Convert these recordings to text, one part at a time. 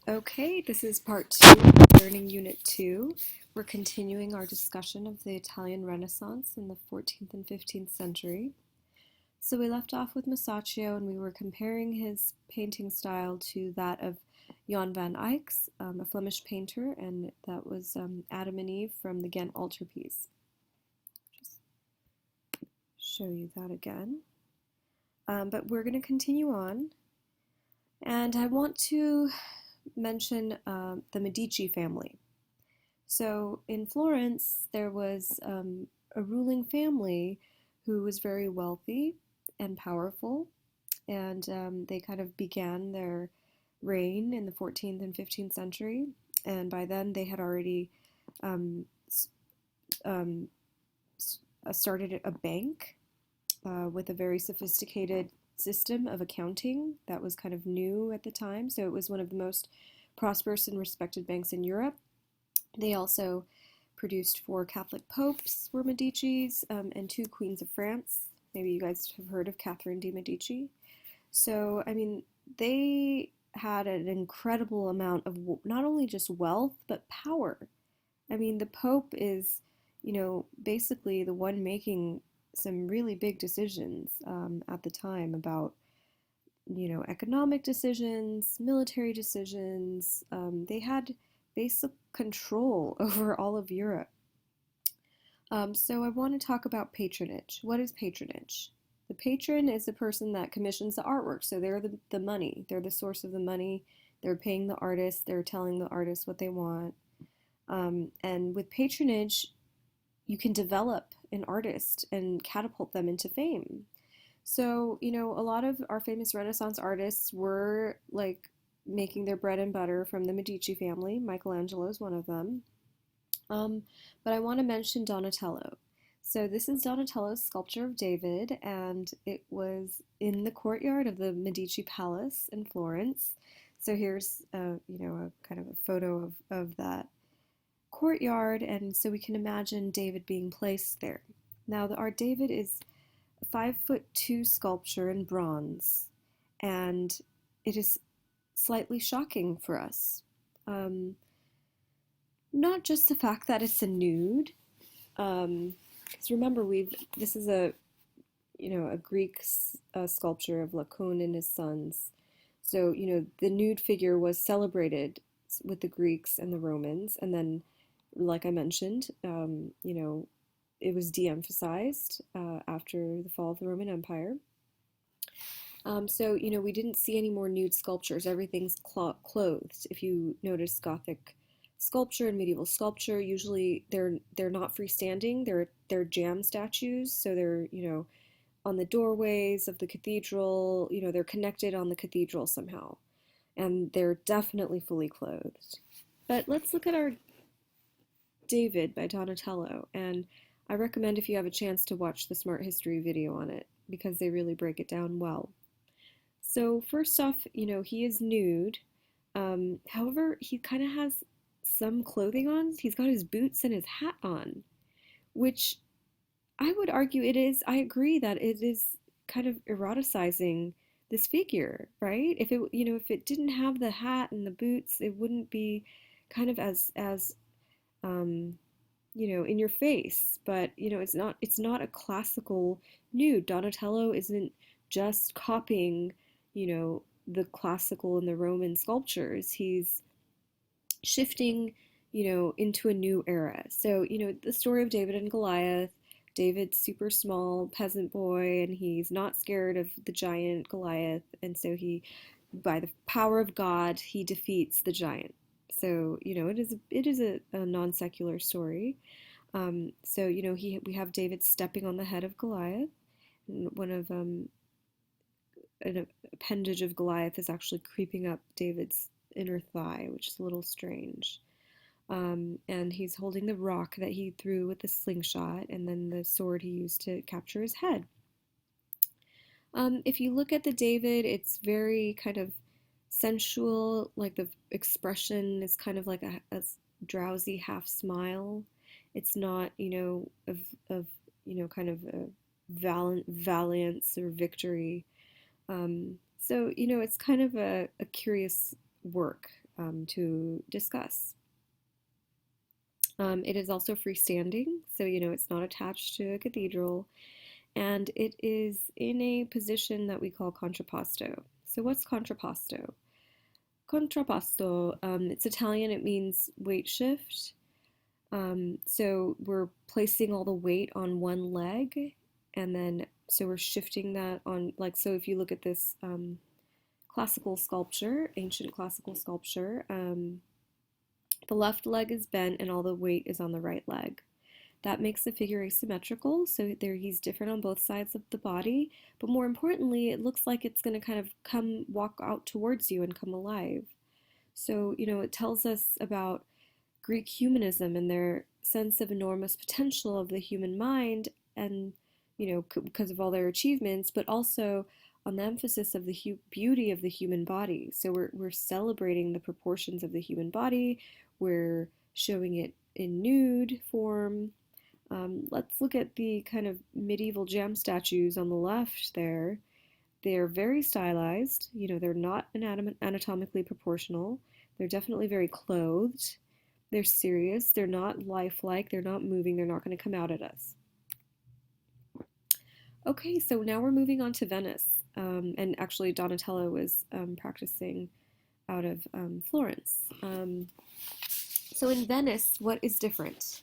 Okay, this is part two of Learning Unit 2. We're continuing our discussion of the Italian Renaissance in the 14th and 15th century. So we left off with Masaccio and we were comparing his painting style to that of Jan van Eyck's, a Flemish painter, and that was Adam and Eve from the Ghent altarpiece. Just show you that again. But we're going to continue on, and I want to mention the Medici family. So in Florence, there was a ruling family who was very wealthy and powerful, and they kind of began their reign in the 14th and 15th century, and by then they had already um, started a bank with a very sophisticated system of accounting that was kind of new at the time. So it was one of the most prosperous and respected banks in Europe. They also produced 4 Catholic popes, were Medici's, and 2 queens of France. Maybe you guys have heard of Catherine de' Medici. So, I mean, they had an incredible amount of not only just wealth, but power. I mean, the Pope is, basically the one making some really big decisions at the time about, economic decisions, military decisions. They had basic control over all of Europe. So I want to talk about patronage. What is patronage? The patron is the person that commissions the artwork. So they're the money. They're the source of the money. They're paying the artist. They're telling the artist what they want. And with patronage, you can develop an artist and catapult them into fame. So, a lot of our famous Renaissance artists were like making their bread and butter from the Medici family. Michelangelo is one of them. But I want to mention Donatello. So this is Donatello's sculpture of David, and it was in the courtyard of the Medici Palace in Florence. So here's, a kind of a photo of that courtyard, and so we can imagine David being placed there. Now, our David is a 5'2" sculpture in bronze, and it is slightly shocking for us. Not just the fact that it's a nude, because remember this is a Greek sculpture of Laocoon and his sons. So the nude figure was celebrated with the Greeks and the Romans, and then, like I mentioned, it was de-emphasized after the fall of the Roman Empire. So we didn't see any more nude sculptures. Everything's clothed. If you notice Gothic sculpture and medieval sculpture, usually they're not freestanding. They're jam statues. So they're on the doorways of the cathedral. They're connected on the cathedral somehow, and they're definitely fully clothed. But let's look at our David by Donatello, and I recommend if you have a chance to watch the Smart History video on it, because they really break it down well. So first off, he is nude. However, he kind of has some clothing on. He's got his boots and his hat on, which I would argue I agree that it is kind of eroticizing this figure, right? If it didn't have the hat and the boots, it wouldn't be kind of as in your face. But it's not a classical nude. Donatello isn't just copying the classical and the Roman sculptures. He's shifting into a new era. So the story of David and Goliath. David's super small peasant boy, and he's not scared of the giant Goliath, and so by the power of God, he defeats the giant. So it is a non-secular story. So we have David stepping on the head of Goliath, and one of an appendage of Goliath is actually creeping up David's inner thigh, which is a little strange. And he's holding the rock that he threw with the slingshot, and then the sword he used to capture his head. If you look at the David, it's very kind of sensual, like the expression is kind of like a drowsy half smile. It's not, of kind of a valiance or victory. So, it's kind of a curious work. to discuss. It is also freestanding, so it's not attached to a cathedral, and it is in a position that we call contrapposto. So what's contrapposto? Contrapposto, it's Italian, it means weight shift. So we're placing all the weight on one leg, and then so we're shifting that on, like, so if you look at this classical sculpture, ancient classical sculpture, the left leg is bent and all the weight is on the right leg. That makes the figure asymmetrical, so there he's different on both sides of the body, but more importantly, it looks like it's going to kind of walk out towards you and come alive. So, it tells us about Greek humanism and their sense of enormous potential of the human mind, and, because of all their achievements, but also on the emphasis of the beauty of the human body. So we're celebrating the proportions of the human body, we're showing it in nude form. Let's look at the kind of medieval gem statues on the left there. They're very stylized. They're not anatomically proportional. They're definitely very clothed. They're serious. They're not lifelike. They're not moving. They're not going to come out at us. Okay, so now we're moving on to Venice. And actually, Donatello was practicing out of Florence. So in Venice, what is different?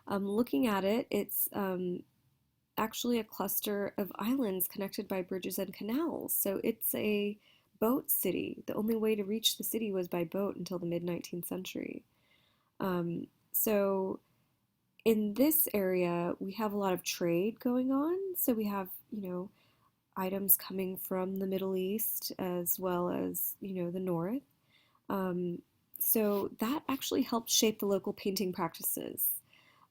Looking at it, it's actually a cluster of islands connected by bridges and canals. So it's a boat city. The only way to reach the city was by boat until the mid-19th century. So in this area, we have a lot of trade going on. So we have, items coming from the Middle East as well as, the North. So that actually helped shape the local painting practices.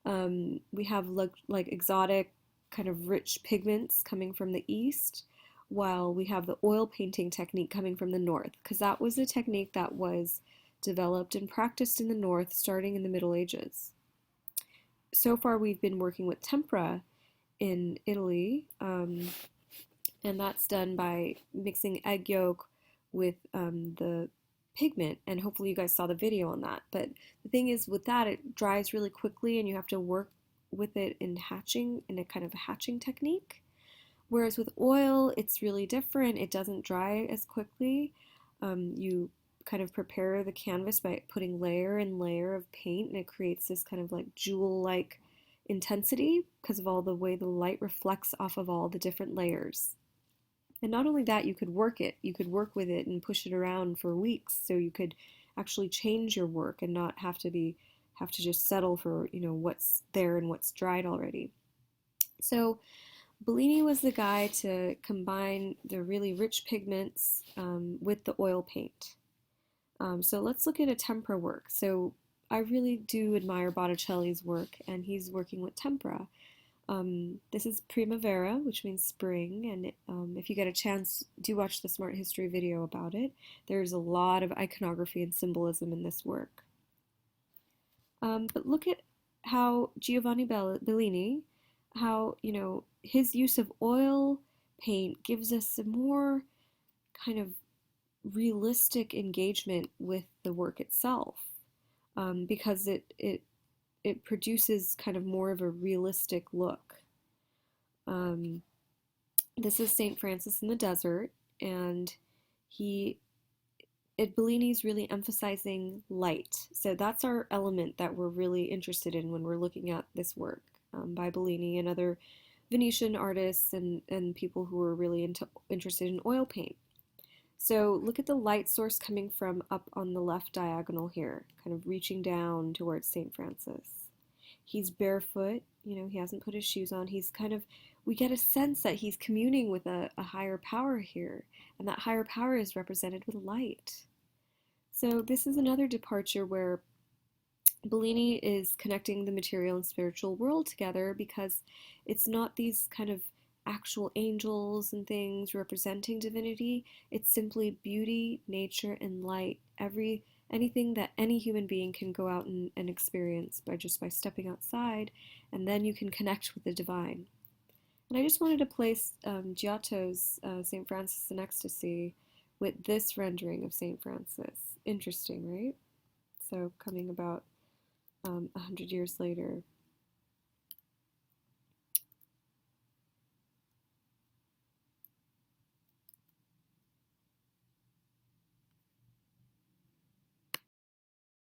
We have like exotic, kind of rich pigments coming from the East, while we have the oil painting technique coming from the North, because that was a technique that was developed and practiced in the North starting in the Middle Ages. So far, we've been working with tempera in Italy, and that's done by mixing egg yolk with the pigment, and hopefully you guys saw the video on that. But the thing is, with that, it dries really quickly and you have to work with it in a kind of hatching technique. Whereas with oil, it's really different. It doesn't dry as quickly. You kind of prepare the canvas by putting layer and layer of paint, and it creates this kind of like jewel-like intensity because of all the way the light reflects off of all the different layers. And not only that, you could work with it and push it around for weeks, so you could actually change your work and not have to just settle for, what's there and what's dried already. So Bellini was the guy to combine the really rich pigments with the oil paint. So let's look at a tempera work. So I really do admire Botticelli's work, and he's working with tempera. This is Primavera, which means spring, and if you get a chance, do watch the Smart History video about it. There's a lot of iconography and symbolism in this work. But look at how Giovanni Bellini, how, his use of oil paint gives us a more kind of realistic engagement with the work itself, because it produces kind of more of a realistic look. This is St. Francis in the desert, and Bellini's really emphasizing light. So that's our element that we're really interested in when we're looking at this work by Bellini and other Venetian artists and people who are really interested in oil paint. So look at the light source coming from up on the left diagonal here, kind of reaching down towards St. Francis. He's barefoot, he hasn't put his shoes on. We get a sense that he's communing with a higher power here, and that higher power is represented with light. So this is another departure where Bellini is connecting the material and spiritual world together, because it's not these kind of actual angels and things representing divinity. It's simply beauty, nature, and light. Anything that any human being can go out and experience by stepping outside, and then you can connect with the divine. And I just wanted to place Giotto's St. Francis in Ecstasy with this rendering of St. Francis. Interesting, right? So coming about 100 years later,